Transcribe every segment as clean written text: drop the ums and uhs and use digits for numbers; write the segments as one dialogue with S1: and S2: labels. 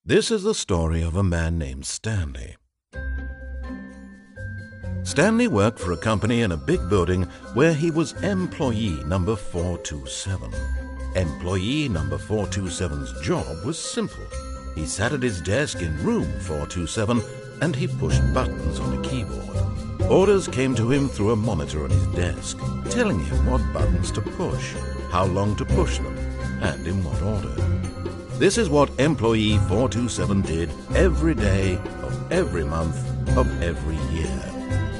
S1: This is the story of a man named Stanley. Stanley worked for a company in a big building where he was employee number 427. Employee number 427's job was simple. He sat at his desk in room 427 and he pushed buttons on a keyboard. Orders came to him through a monitor on his desk, telling him what buttons to push, how long to push them, and in what order. This is what employee 427 did every day of every month of every year.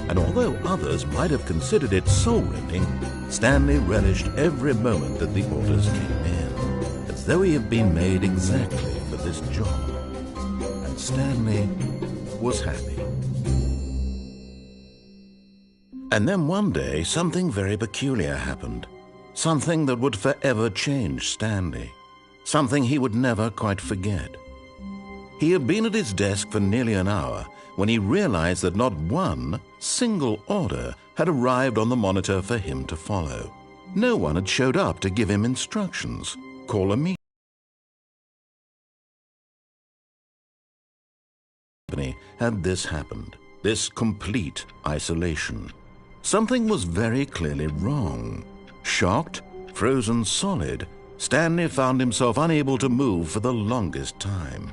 S1: And although others might have considered it soul-rending, Stanley relished every moment that the orders came in, as though he had been made exactly for this job. And Stanley was happy. And then one day, something very peculiar happened. Something that would forever change Stanley. Something he would never quite forget. He had been at his desk for nearly an hour when he realized that not one single order had arrived on the monitor for him to follow. No one had showed up to give him instructions, call a meeting. Had this happened, this complete isolation. Something was very clearly wrong. Shocked, frozen solid, Stanley found himself unable to move for the longest time.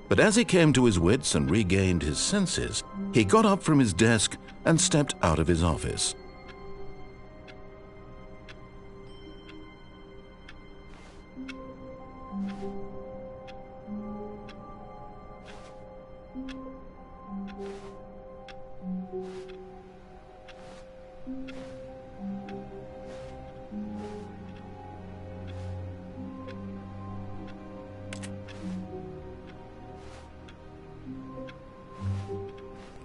S1: But as he came to his wits and regained his senses, he got up from his desk and stepped out of his office.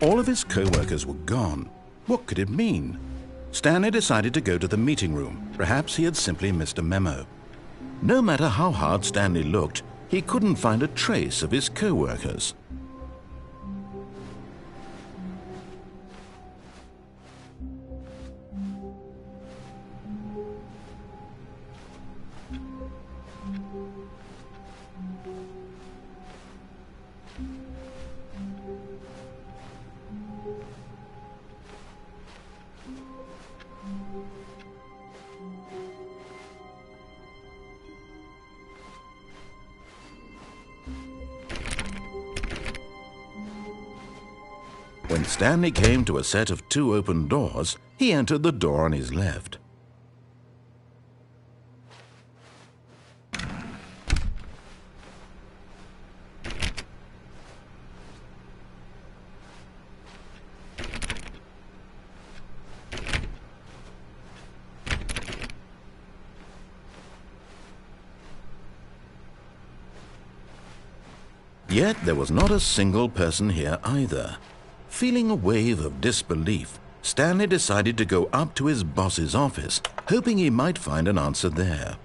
S1: All of his co-workers were gone. What could it mean? Stanley decided to go to the meeting room. Perhaps he had simply missed a memo. No matter how hard Stanley looked, he couldn't find a trace of his co-workers. When Stanley came to a set of 2 open doors, he entered the door on his left. Yet there was not a single person here either. Feeling a wave of disbelief, Stanley decided to go up to his boss's office, hoping he might find an answer there.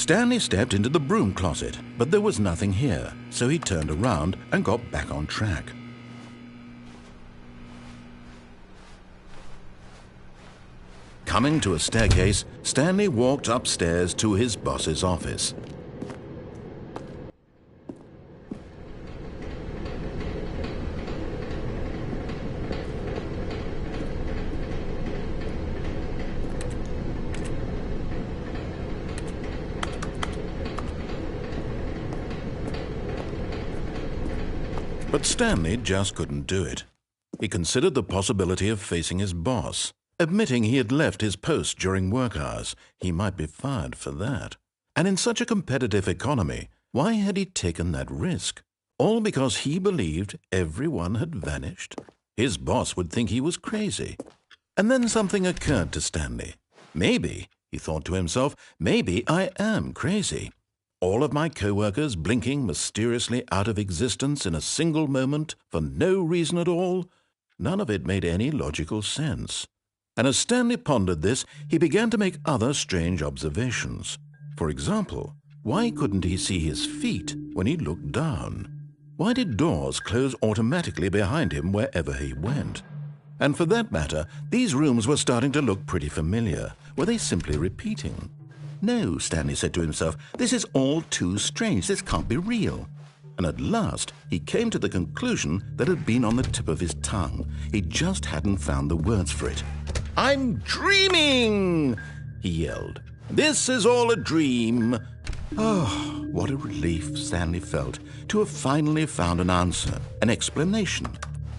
S1: Stanley stepped into the broom closet, but there was nothing here, so he turned around and got back on track. Coming to a staircase, Stanley walked upstairs to his boss's office. But Stanley just couldn't do it. He considered the possibility of facing his boss. Admitting he had left his post during work hours, he might be fired for that. And in such a competitive economy, why had he taken that risk? All because he believed everyone had vanished? His boss would think he was crazy. And then something occurred to Stanley. Maybe, he thought to himself, maybe I am crazy. All of my co-workers blinking mysteriously out of existence in a single moment for no reason at all? None of it made any logical sense. And as Stanley pondered this, he began to make other strange observations. For example, why couldn't he see his feet when he looked down? Why did doors close automatically behind him wherever he went? And for that matter, these rooms were starting to look pretty familiar. Were they simply repeating? No, Stanley said to himself, this is all too strange. This can't be real. And at last, he came to the conclusion that had been on the tip of his tongue. He just hadn't found the words for it. "I'm dreaming!" he yelled. "This is all a dream." Oh, what a relief Stanley felt to have finally found an answer, an explanation.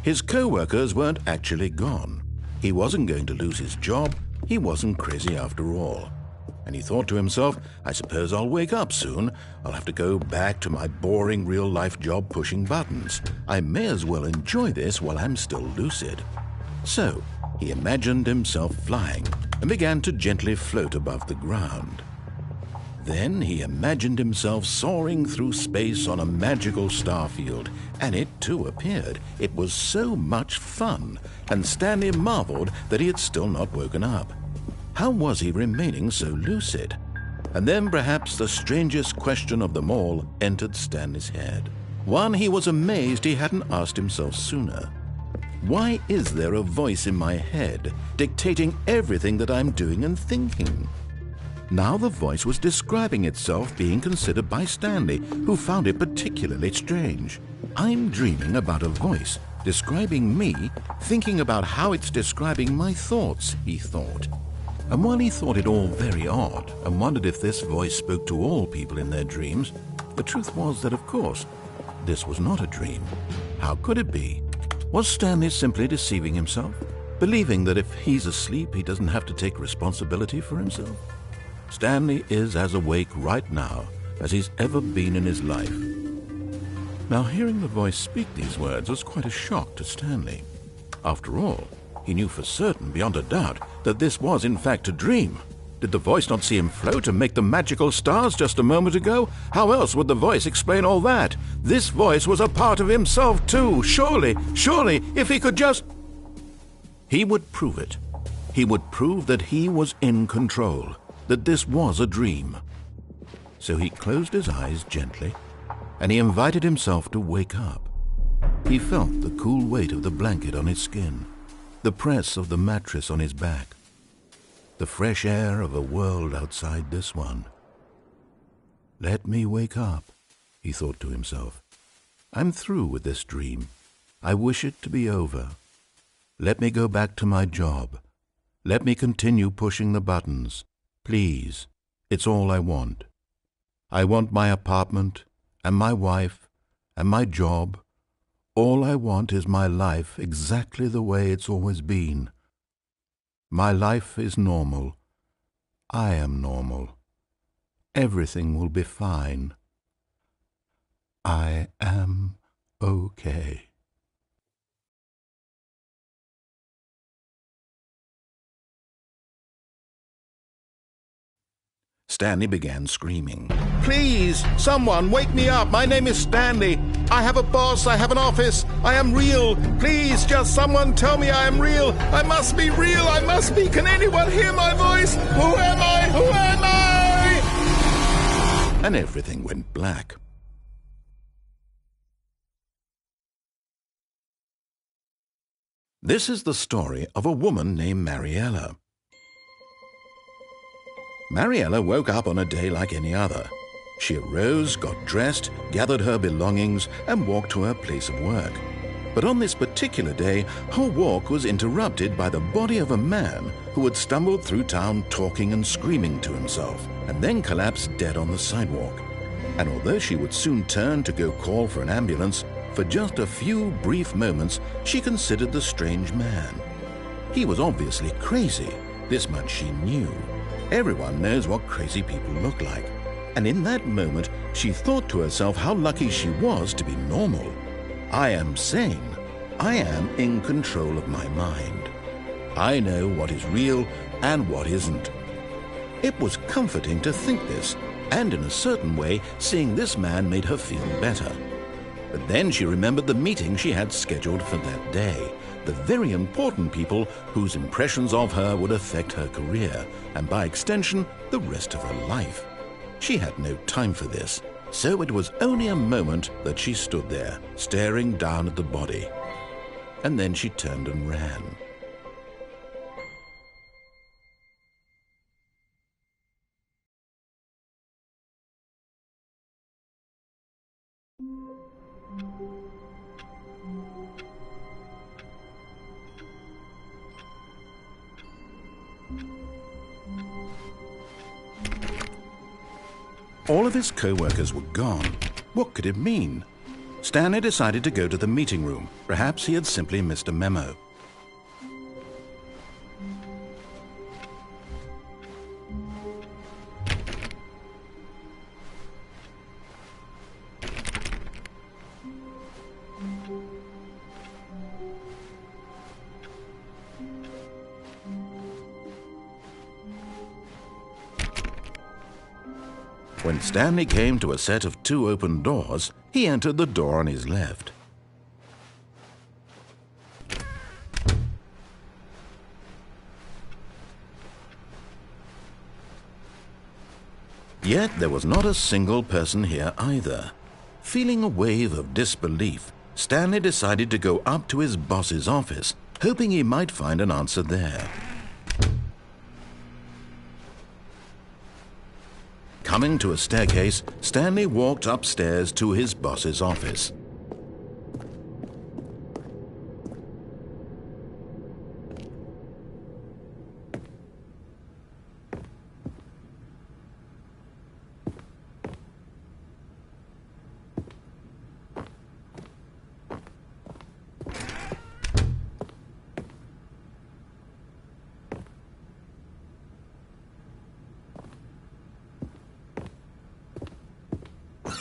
S1: His co-workers weren't actually gone. He wasn't going to lose his job. He wasn't crazy after all. And he thought to himself, I suppose I'll wake up soon. I'll have to go back to my boring real-life job pushing buttons. I may as well enjoy this while I'm still lucid. So he imagined himself flying and began to gently float above the ground. Then he imagined himself soaring through space on a magical starfield, and it too appeared. It was so much fun, and Stanley marveled that he had still not woken up. How was he remaining so lucid? And then perhaps the strangest question of them all entered Stanley's head. One he was amazed he hadn't asked himself sooner. Why is there a voice in my head dictating everything that I'm doing and thinking? Now the voice was describing itself being considered by Stanley, who found it particularly strange. I'm dreaming about a voice describing me, thinking about how it's describing my thoughts, he thought. And while he thought it all very odd and wondered if this voice spoke to all people in their dreams, the truth was that, of course, this was not a dream. How could it be? Was Stanley simply deceiving himself, believing that if he's asleep, he doesn't have to take responsibility for himself? Stanley is as awake right now as he's ever been in his life. Now, hearing the voice speak these words was quite a shock to Stanley. After all, he knew for certain, beyond a doubt, that this was in fact a dream. Did the voice not see him float and make the magical stars just a moment ago? How else would the voice explain all that? This voice was a part of himself too. Surely, if he could just... He would prove it. He would prove that he was in control, that this was a dream. So he closed his eyes gently, and he invited himself to wake up. He felt the cool weight of the blanket on his skin, the press of the mattress on his back, the fresh air of a world outside this one. Let me wake up, he thought to himself. I'm through with this dream. I wish it to be over. Let me go back to my job. Let me continue pushing the buttons. Please, it's all I want. I want my apartment and my wife and my job. All I want is my life exactly the way it's always been. My life is normal. I am normal. Everything will be fine. I am okay. Stanley began screaming. Please, someone, wake me up. My name is Stanley. I have a boss. I have an office. I am real. Please, just someone tell me I am real. I must be real. I must be. Can anyone hear my voice? Who am I? Who am I? and everything went black. This is the story of a woman named Mariella. Mariella woke up on a day like any other. She arose, got dressed, gathered her belongings, and walked to her place of work. But on this particular day, her walk was interrupted by the body of a man who had stumbled through town talking and screaming to himself, and then collapsed dead on the sidewalk. And although she would soon turn to go call for an ambulance, for just a few brief moments she considered the strange man. He was obviously crazy, this much she knew. Everyone knows what crazy people look like. And in that moment, she thought to herself how lucky she was to be normal. I am sane. I am in control of my mind. I know what is real and what isn't. It was comforting to think this, and in a certain way, seeing this man made her feel better. But then she remembered the meeting she had scheduled for that day, the very important people whose impressions of her would affect her career, and by extension, the rest of her life. She had no time for this, so it was only a moment that she stood there, staring down at the body. And then she turned and ran. All of his co-workers were gone. What could it mean? Stanley decided to go to the meeting room. Perhaps he had simply missed a memo. When Stanley came to a set of 2 open doors, he entered the door on his left. Yet there was not a single person here either. Feeling a wave of disbelief, Stanley decided to go up to his boss's office, hoping he might find an answer there. Coming to a staircase, Stanley walked upstairs to his boss's office.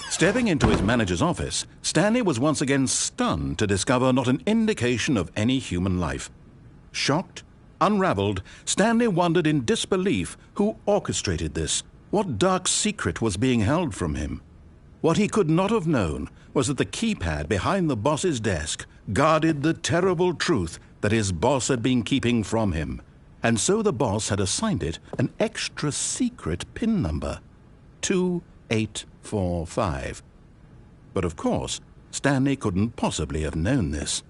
S1: Stepping into his manager's office, Stanley was once again stunned to discover not an indication of any human life. Shocked, unraveled, Stanley wondered in disbelief who orchestrated this, what dark secret was being held from him. What he could not have known was that the keypad behind the boss's desk guarded the terrible truth that his boss had been keeping from him, and so the boss had assigned it an extra secret PIN number, 2845. But of course, Stanley couldn't possibly have known this.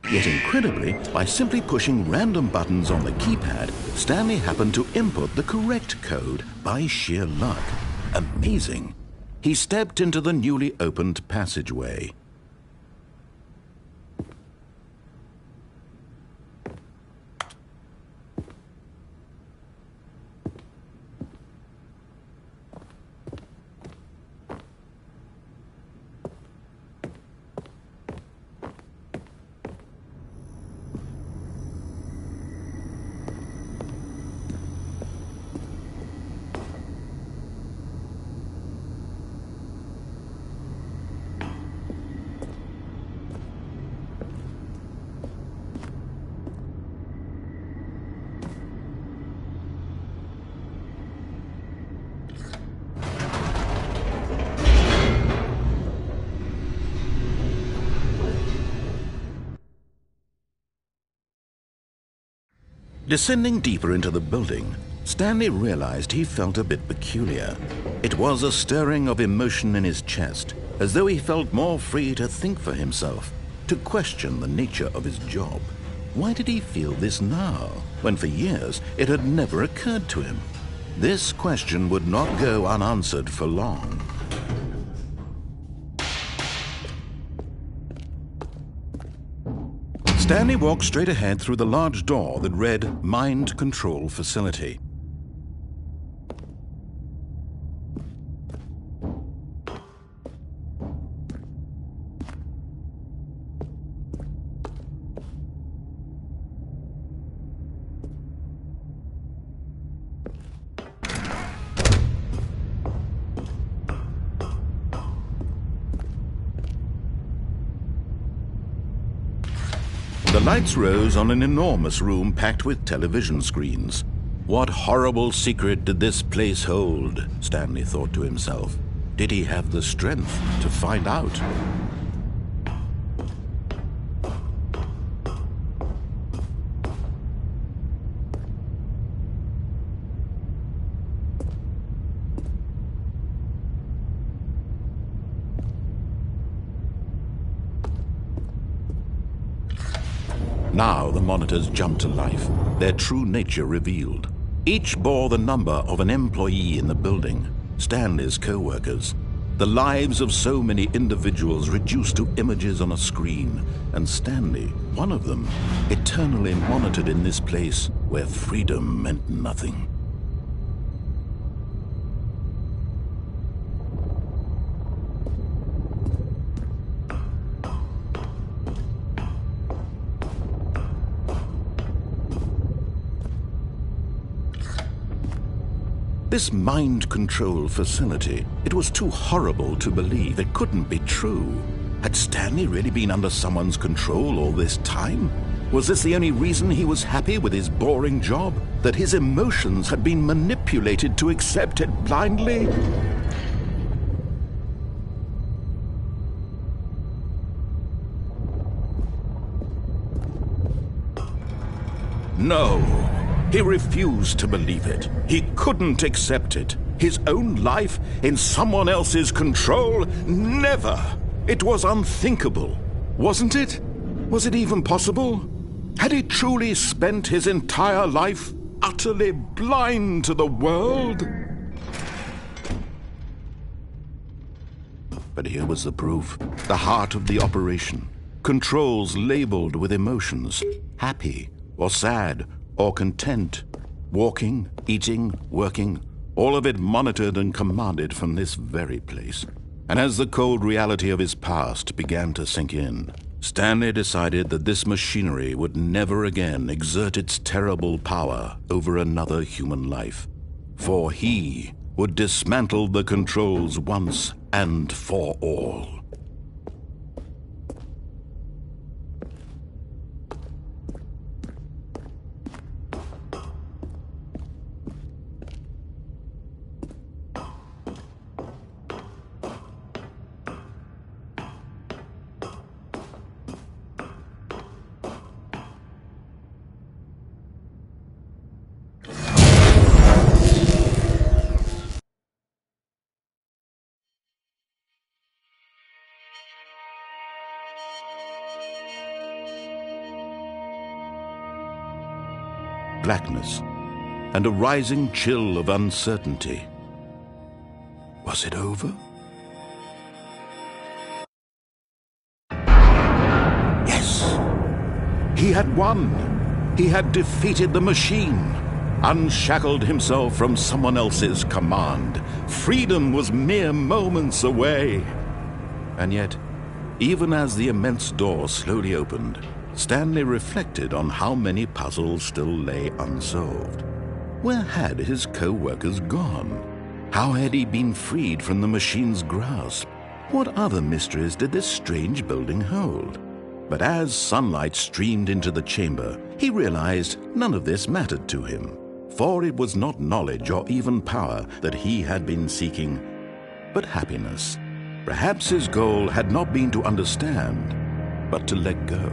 S1: Yet incredibly, by simply pushing random buttons on the keypad, Stanley happened to input the correct code by sheer luck. Amazing! He stepped into the newly opened passageway. Descending deeper into the building, Stanley realized he felt a bit peculiar. It was a stirring of emotion in his chest, as though he felt more free to think for himself, to question the nature of his job. Why did he feel this now, when for years it had never occurred to him? This question would not go unanswered for long. Stanley walked straight ahead through the large door that read Mind Control Facility. The lights rose on an enormous room packed with television screens. What horrible secret did this place hold? Stanley thought to himself. Did he have the strength to find out? Now the monitors jumped to life, their true nature revealed. Each bore the number of an employee in the building, Stanley's co-workers. The lives of so many individuals reduced to images on a screen, and Stanley, one of them, eternally monitored in this place where freedom meant nothing. This mind control facility, it was too horrible to believe. It couldn't be true. Had Stanley really been under someone's control all this time? Was this the only reason he was happy with his boring job? That his emotions had been manipulated to accept it blindly? No. He refused to believe it. He couldn't accept it. His own life in someone else's control? Never! It was unthinkable. Wasn't it? Was it even possible? Had he truly spent his entire life utterly blind to the world? But here was the proof. The heart of the operation. Controls labeled with emotions. Happy or sad or content, walking, eating, working, all of it monitored and commanded from this very place. And as the cold reality of his past began to sink in, Stanley decided that this machinery would never again exert its terrible power over another human life, for he would dismantle the controls once and for all. Blackness, and a rising chill of uncertainty. Was it over? Yes! He had won! He had defeated the machine, unshackled himself from someone else's command. Freedom was mere moments away. And yet, even as the immense door slowly opened, Stanley reflected on how many puzzles still lay unsolved. Where had his co-workers gone? How had he been freed from the machine's grasp? What other mysteries did this strange building hold? But as sunlight streamed into the chamber, he realized none of this mattered to him, for it was not knowledge or even power that he had been seeking, but happiness. Perhaps his goal had not been to understand, but to let go.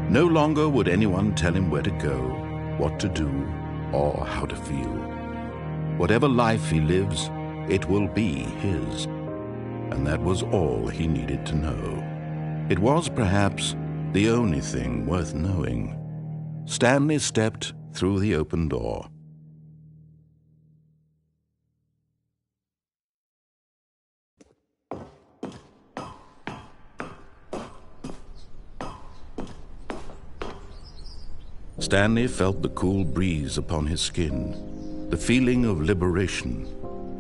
S1: No longer would anyone tell him where to go. what to do or how to feel. Whatever life he lives, it will be his. And that was all he needed to know. It was perhaps the only thing worth knowing. Stanley stepped through the open door. Stanley felt the cool breeze upon his skin, the feeling of liberation,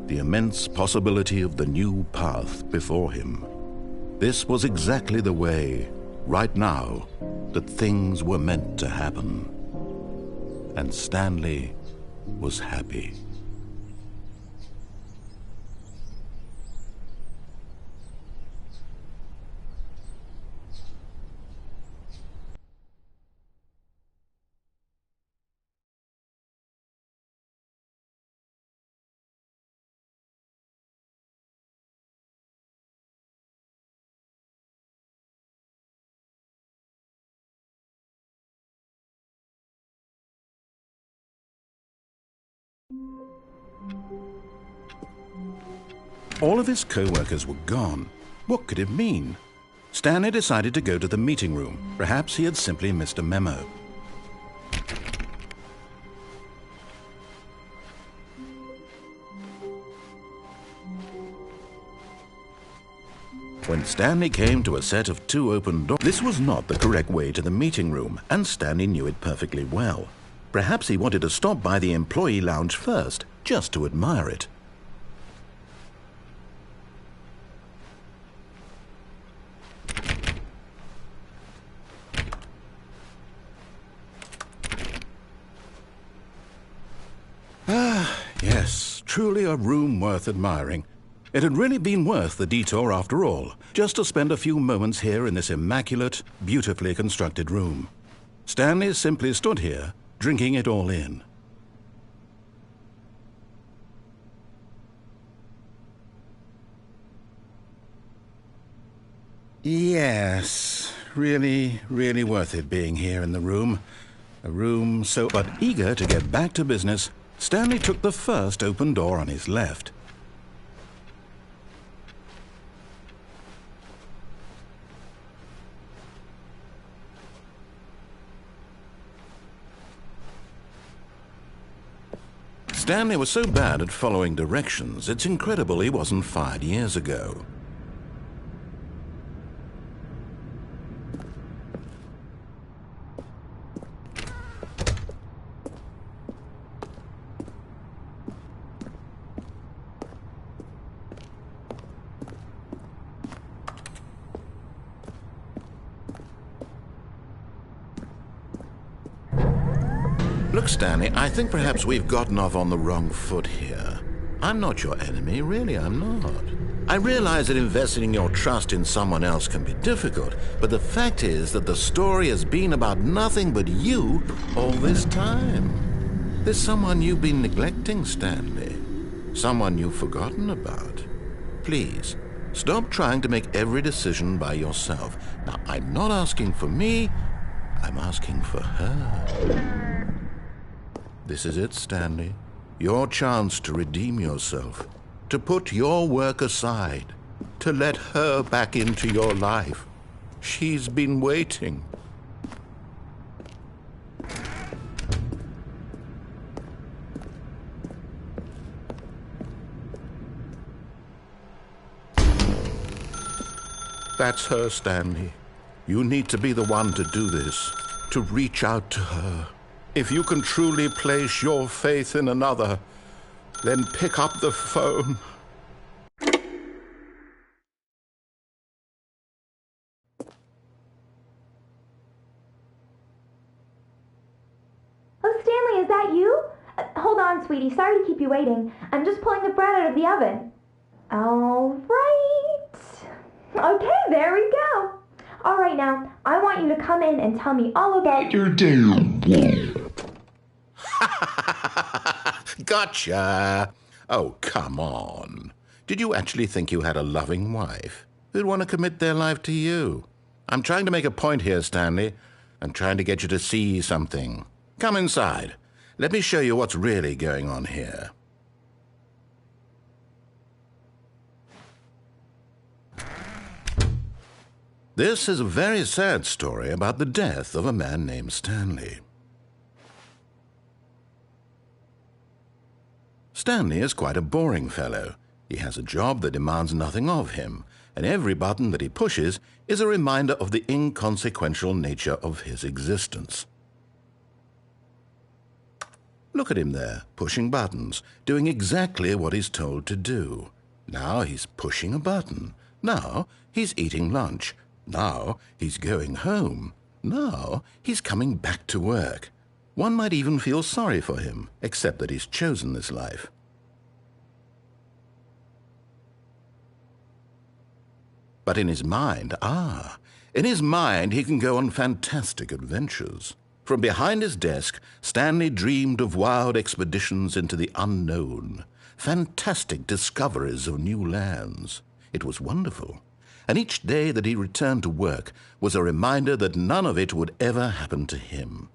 S1: the immense possibility of the new path before him. This was exactly the way, right now, that things were meant to happen. And Stanley was happy. All of his co-workers were gone. What could it mean? Stanley decided to go to the meeting room. Perhaps he had simply missed a memo. When Stanley came to a set of 2 open doors, this was not the correct way to the meeting room, and Stanley knew it perfectly well. Perhaps he wanted to stop by the employee lounge first, just to admire it. Yes, truly a room worth admiring. It had really been worth the detour after all, just to spend a few moments here in this immaculate, beautifully constructed room. Stanley simply stood here, drinking it all in. Yes, really, really worth it being here in the room. A room so... But eager to get back to business, Stanley took the first open door on his left. Stanley was so bad at following directions, it's incredible he wasn't fired years ago. Look, Stanley, I think perhaps we've gotten off on the wrong foot here. I'm not your enemy, really, I'm not. I realize that investing your trust in someone else can be difficult, but the fact is that the story has been about nothing but you all this time. There's someone you've been neglecting, Stanley. Someone you've forgotten about. Please, stop trying to make every decision by yourself. Now, I'm not asking for me, I'm asking for her. This is it, Stanley. Your chance to redeem yourself, to put your work aside, to let her back into your life. She's been waiting. That's her, Stanley. You need to be the one to do this, to reach out to her. If you can truly place your faith in another, then pick up the phone.
S2: Oh, Stanley, is that you? Hold on, sweetie. Sorry to keep you waiting. I'm just pulling the bread out of the oven. All right. Okay, there we go. All right, now, I want you to come in and tell me all about your day.
S1: Gotcha. Oh, come on. Did you actually think you had a loving wife who'd want to commit their life to you? I'm trying to make a point here, Stanley. I'm trying to get you to see something. Come inside. Let me show you what's really going on here. This is a very sad story about the death of a man named Stanley. Stanley is quite a boring fellow. He has a job that demands nothing of him, and every button that he pushes is a reminder of the inconsequential nature of his existence. Look at him there, pushing buttons, doing exactly what he's told to do. Now he's pushing a button. Now he's eating lunch. Now he's going home. Now he's coming back to work. One might even feel sorry for him, except that he's chosen this life. But in his mind, in his mind he can go on fantastic adventures. From behind his desk, Stanley dreamed of wild expeditions into the unknown, fantastic discoveries of new lands. It was wonderful, and each day that he returned to work was a reminder that none of it would ever happen to him.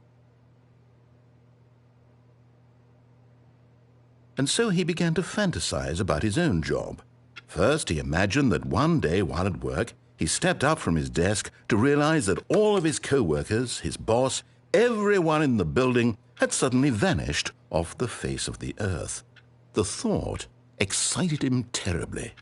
S1: And so he began to fantasize about his own job. First, he imagined that one day while at work, he stepped up from his desk to realize that all of his co-workers, his boss, everyone in the building had suddenly vanished off the face of the earth. The thought excited him terribly.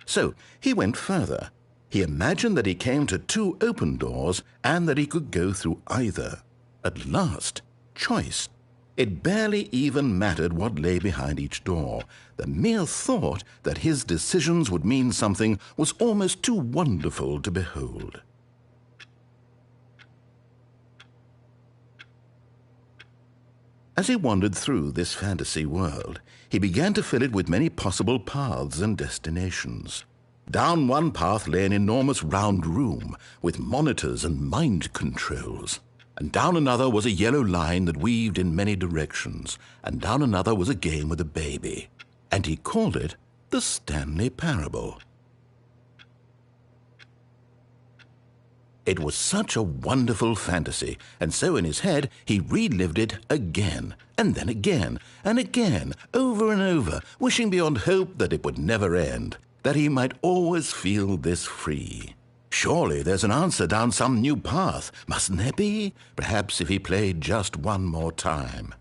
S1: So he went further. He imagined that he came to two open doors and that he could go through either. At last, choice. It barely even mattered what lay behind each door. The mere thought that his decisions would mean something was almost too wonderful to behold. As he wandered through this fantasy world, he began to fill it with many possible paths and destinations. Down one path lay an enormous round room with monitors and mind controls. And down another was a yellow line that weaved in many directions, and down another was a game with a baby. And he called it the Stanley Parable. It was such a wonderful fantasy, and so in his head he relived it again, and then again, and again, over and over, wishing beyond hope that it would never end, that he might always feel this free. Surely there's an answer down some new path, mustn't there be? Perhaps if he played just one more time.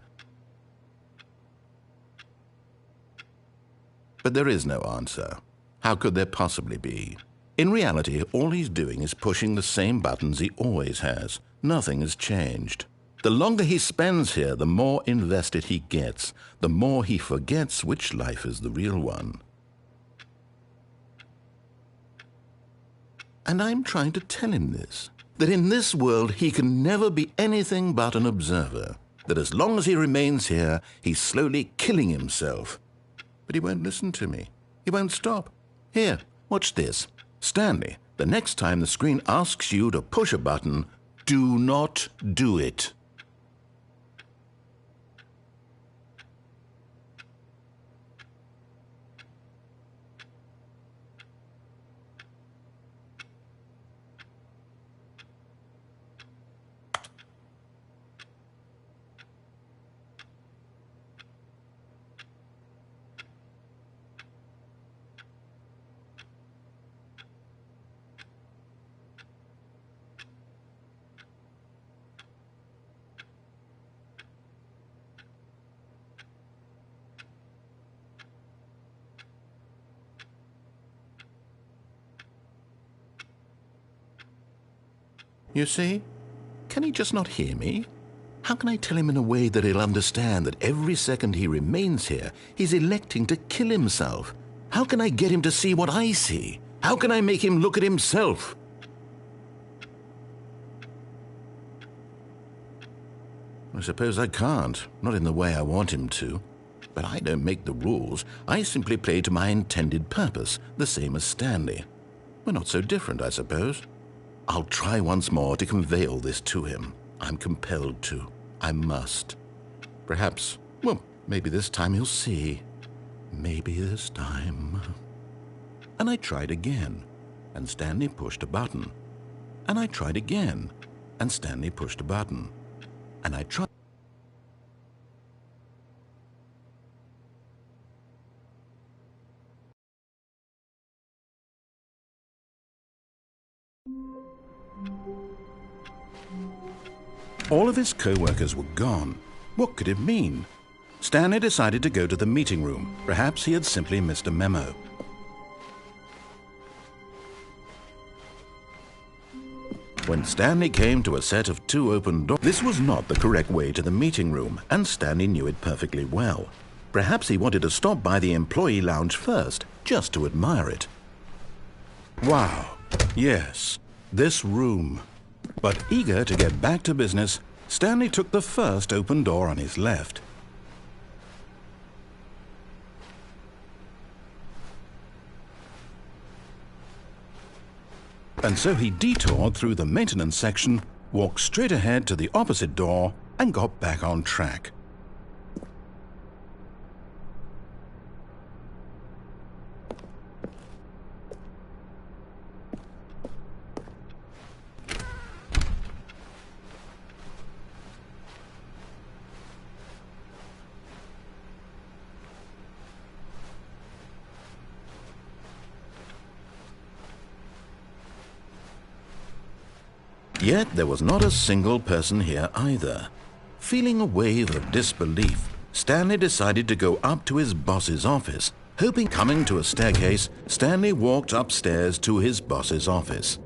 S1: But there is no answer. How could there possibly be? In reality, all he's doing is pushing the same buttons he always has. Nothing has changed. The longer he spends here, the more invested he gets, the more he forgets which life is the real one. And I'm trying to tell him this, that in this world he can never be anything but an observer, that as long as he remains here, he's slowly killing himself. But he won't listen to me. He won't stop. Here, watch this. Stanley, the next time the screen asks you to push a button, do not do it. You see? Can he just not hear me? How can I tell him in a way that he'll understand that every second he remains here, he's electing to kill himself? How can I get him to see what I see? How can I make him look at himself? I suppose I can't, not in the way I want him to. But I don't make the rules. I simply play to my intended purpose, the same as Stanley. We're not so different, I suppose. I'll try once more to convey all this to him. I'm compelled to. I must. Perhaps, well, maybe this time he'll see. Maybe this time. And I tried again, and Stanley pushed a button. And I tried again, and Stanley pushed a button. And I tried. All of his co-workers were gone. What could it mean? Stanley decided to go to the meeting room. Perhaps he had simply missed a memo. When Stanley came to a set of 2 open doors, this was not the correct way to the meeting room, and Stanley knew it perfectly well. Perhaps he wanted to stop by the employee lounge first, just to admire it. Wow, yes, this room. But eager to get back to business, Stanley took the first open door on his left. And so he detoured through the maintenance section, walked straight ahead to the opposite door, and got back on track. Yet there was not a single person here either. Feeling a wave of disbelief, Stanley decided to go up to his boss's office. Hoping coming to a staircase, Stanley walked upstairs to his boss's office.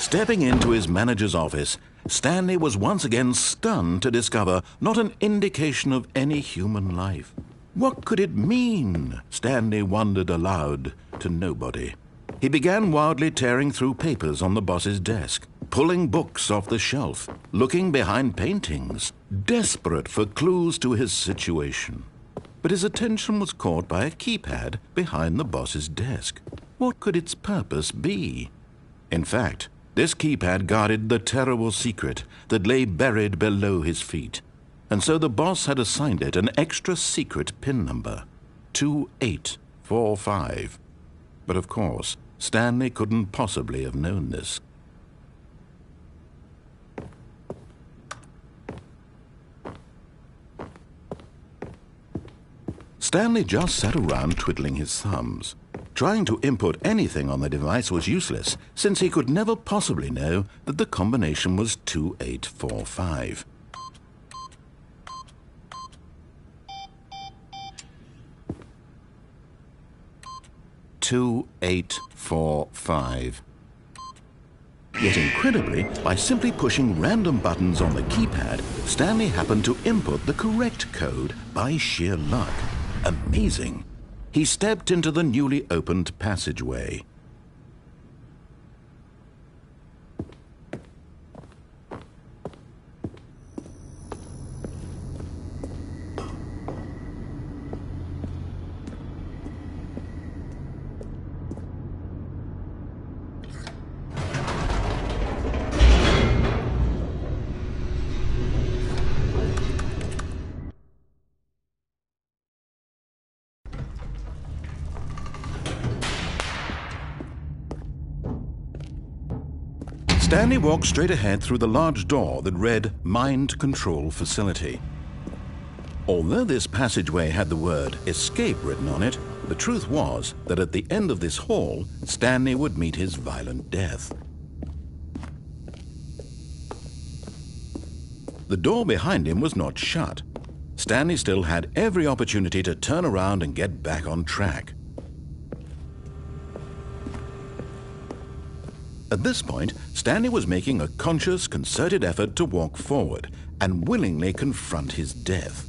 S1: Stepping into his manager's office, Stanley was once again stunned to discover not an indication of any human life. What could it mean? Stanley wondered aloud to nobody. He began wildly tearing through papers on the boss's desk, pulling books off the shelf, looking behind paintings, desperate for clues to his situation. But his attention was caught by a keypad behind the boss's desk. What could its purpose be? In fact, this keypad guarded the terrible secret that lay buried below his feet. And so the boss had assigned it an extra secret PIN number, 2845. But of course, Stanley couldn't possibly have known this. Stanley just sat around twiddling his thumbs. Trying to input anything on the device was useless, since he could never possibly know that the combination was 2845. Yet incredibly, by simply pushing random buttons on the keypad, Stanley happened to input the correct code by sheer luck. Amazing! He stepped into the newly opened passageway. Stanley walked straight ahead through the large door that read Mind Control Facility. Although this passageway had the word Escape written on it, the truth was that at the end of this hall, Stanley would meet his violent death. The door behind him was not shut. Stanley still had every opportunity to turn around and get back on track. At this point, Stanley was making a conscious, concerted effort to walk forward and willingly confront his death.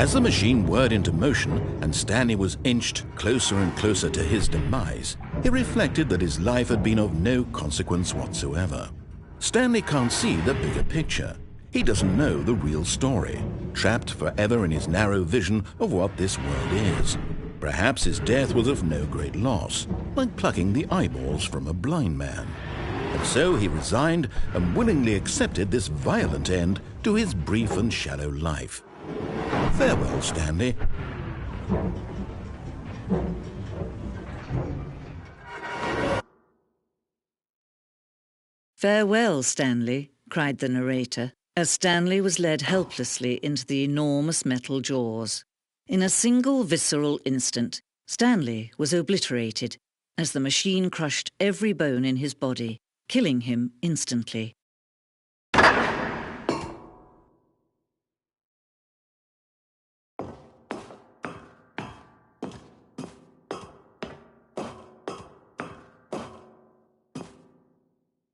S1: As the machine whirred into motion and Stanley was inched closer and closer to his demise, he reflected that his life had been of no consequence whatsoever. Stanley can't see the bigger picture. He doesn't know the real story, trapped forever in his narrow vision of what this world is. Perhaps his death was of no great loss, like plucking the eyeballs from a blind man. And so he resigned and willingly accepted this violent end to his brief and shallow life. Farewell, Stanley.
S3: Farewell, Stanley, cried the narrator, as Stanley was led helplessly into the enormous metal jaws. In a single visceral instant, Stanley was obliterated as the machine crushed every bone in his body, killing him instantly.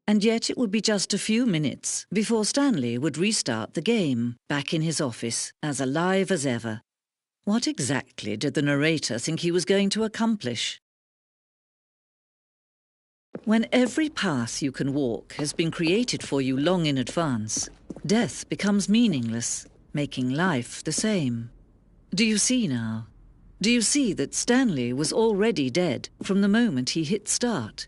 S3: And yet it would be just a few minutes before Stanley would restart the game, back in his office, as alive as ever. What exactly did the narrator think he was going to accomplish? When every path you can walk has been created for you long in advance, death becomes meaningless, making life the same. Do you see now? Do you see that Stanley was already dead from the moment he hit start?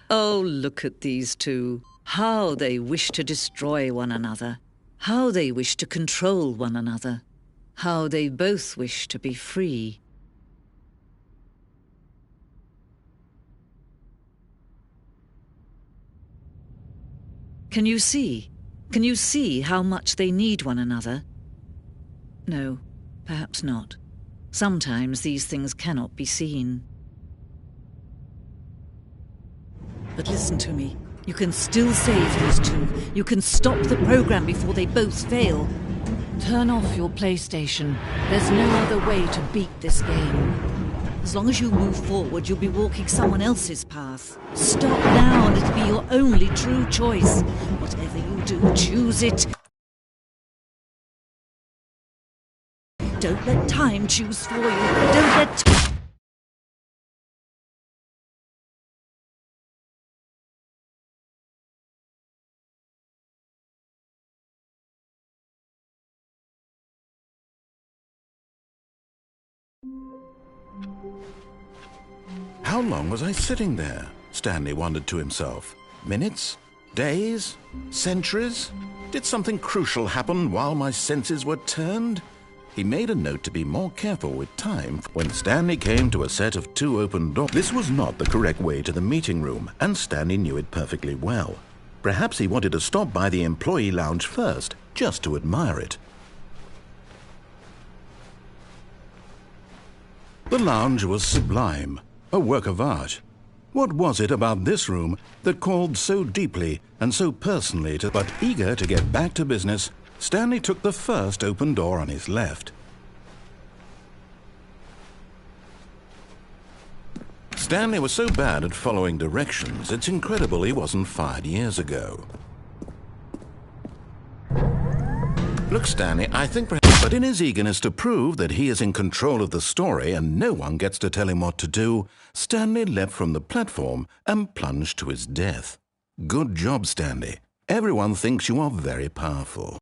S3: Oh, look at these two. How they wish to destroy one another. How they wish to control one another. How they both wish to be free. Can you see? Can you see how much they need one another? No, perhaps not. Sometimes these things cannot be seen. But listen to me. You can still save these two. You can stop the program before they both fail. Turn off your PlayStation. There's no other way to beat this game. As long as you move forward, you'll be walking someone else's path. Stop now and it'll be your only true choice. Whatever you do, choose it. Don't let time choose for you. Don't let...
S1: How long was I sitting there? Stanley wondered to himself. Minutes? Days? Centuries? Did something crucial happen while my senses were turned? He made a note to be more careful with time when Stanley came to a set of 2 open doors. This was not the correct way to the meeting room, and Stanley knew it perfectly well. Perhaps he wanted to stop by the employee lounge first, just to admire it. The lounge was sublime, a work of art. What was it about this room that called so deeply and so personally to... But eager to get back to business, Stanley took the first open door on his left. Stanley was so bad at following directions, it's incredible he wasn't fired years ago. Look, Stanley, I think perhaps... But in his eagerness to prove that he is in control of the story and no one gets to tell him what to do, Stanley leapt from the platform and plunged to his death. Good job, Stanley. Everyone thinks you are very powerful.